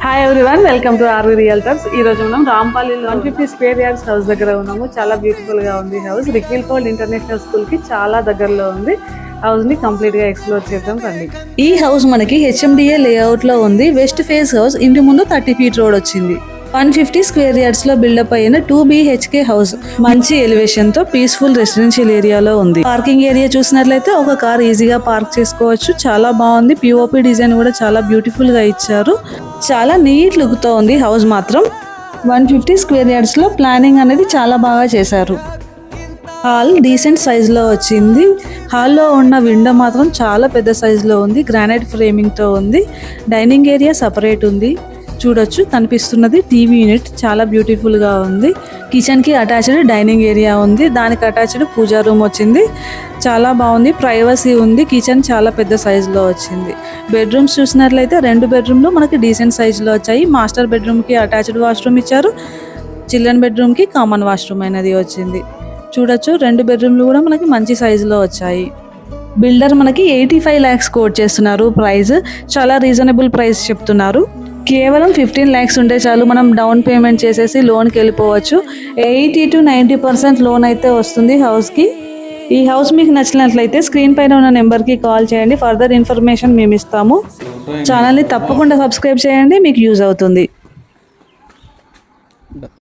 Hi everyone, welcome to RV Realtors. ఈ రోజు మనం రాంపల్లిలో 150 స్క్వేర్ యార్డ్స్ హౌస్ దగ్గర ఉన్నాము. చాలా బ్యూటిఫుల్ గా ఉంది హౌస్. రిక్విల్ ఫోల్డ్ ఇంటర్నేషనల్ స్కూల్ కి చాలా దగ్గరలో ఉంది. హౌస్ ని కంప్లీట్ గా ఎక్స్ప్లోర్ చేద్దాం రండి. ఈ హౌస్ మనకి హెచ్ఎండిఏ లేఅవుట్ లో ఉంది. West face house. ఇంటి ముందు 30 ఫీట్ రోడ్ వచ్చింది. 150 స్క్వేర్ యార్డ్స్ లో బిల్డప్ అయిన 2 BHK హౌస్. మంచి ఎలివేషన్ తో పీస్ఫుల్ రెసిడెన్షియల్ ఏరియాలో ఉంది. పార్కింగ్ ఏరియా చూసినట్లయితే ఒక కార్ ఈజీగా పార్క్ చేసుకోవచ్చు. చాలా బాగుంది. పిఓపి డిజైన్ కూడా చాలా బ్యూటిఫుల్ గా ఇచ్చారు. చాలా నీట్ లుక్ తో ఉంది హౌస్ మాత్రం. 150 స్క్వేర్ యార్డ్స్ లో ప్లానింగ్ అనేది చాలా బాగా చేశారు. హాల్ డీసెంట్ సైజ్ లో వచ్చింది. హాల్లో ఉన్న విండో మాత్రం చాలా పెద్ద సైజ్ లో ఉంది. గ్రానైట్ ఫ్రేమింగ్ తో ఉంది. డైనింగ్ ఏరియా సపరేట్ ఉంది. చూడొచ్చు, కనిపిస్తున్నది టీవీ యూనిట్. చాలా బ్యూటిఫుల్ గా ఉంది. కిచెన్ కి అటాచ్డ్ డైనింగ్ ఏరియా ఉంది. దానికి అటాచ్డ్ పూజా రూమ్ వచ్చింది. చాలా బాగుంది. ప్రైవసీ ఉంది. కిచెన్ చాలా పెద్ద సైజ్ లో వచ్చింది. బెడ్రూమ్స్ చూసినట్లయితే 2 బెడ్రూమ్లు మనకి డీసెంట్ సైజ్ లో వచ్చాయి. మాస్టర్ బెడ్రూమ్ కి అటాచ్డ్ వాష్రూమ్ ఇచ్చారు. చిల్డ్రన్ బెడ్రూమ్ కి కామన్ వాష్రూమ్ అనేది వచ్చింది. చూడొచ్చు, 2 బెడ్రూమ్లు కూడా మనకి మంచి సైజ్ లో వచ్చాయి. బిల్డర్ మనకి 85 lakhs కోట్ చేస్తున్నారు. ప్రైస్ చాలా రీజనబుల్ ప్రైస్ చెప్తున్నారు. కేవలం 15 lakhs ఉంటే చాలు, మనం డౌన్ పేమెంట్ చేసేసి లోన్కి వెళ్ళిపోవచ్చు. 80 to 90% లోన్ అయితే వస్తుంది హౌస్కి. ఈ హౌస్ మీకు నచ్చినట్లయితే స్క్రీన్ పైన ఉన్న నెంబర్కి కాల్ చేయండి. ఫర్దర్ ఇన్ఫర్మేషన్ మేము ఇస్తాము. ఛానల్ని తప్పకుండా సబ్స్క్రైబ్ చేయండి, మీకు యూజ్ అవుతుంది.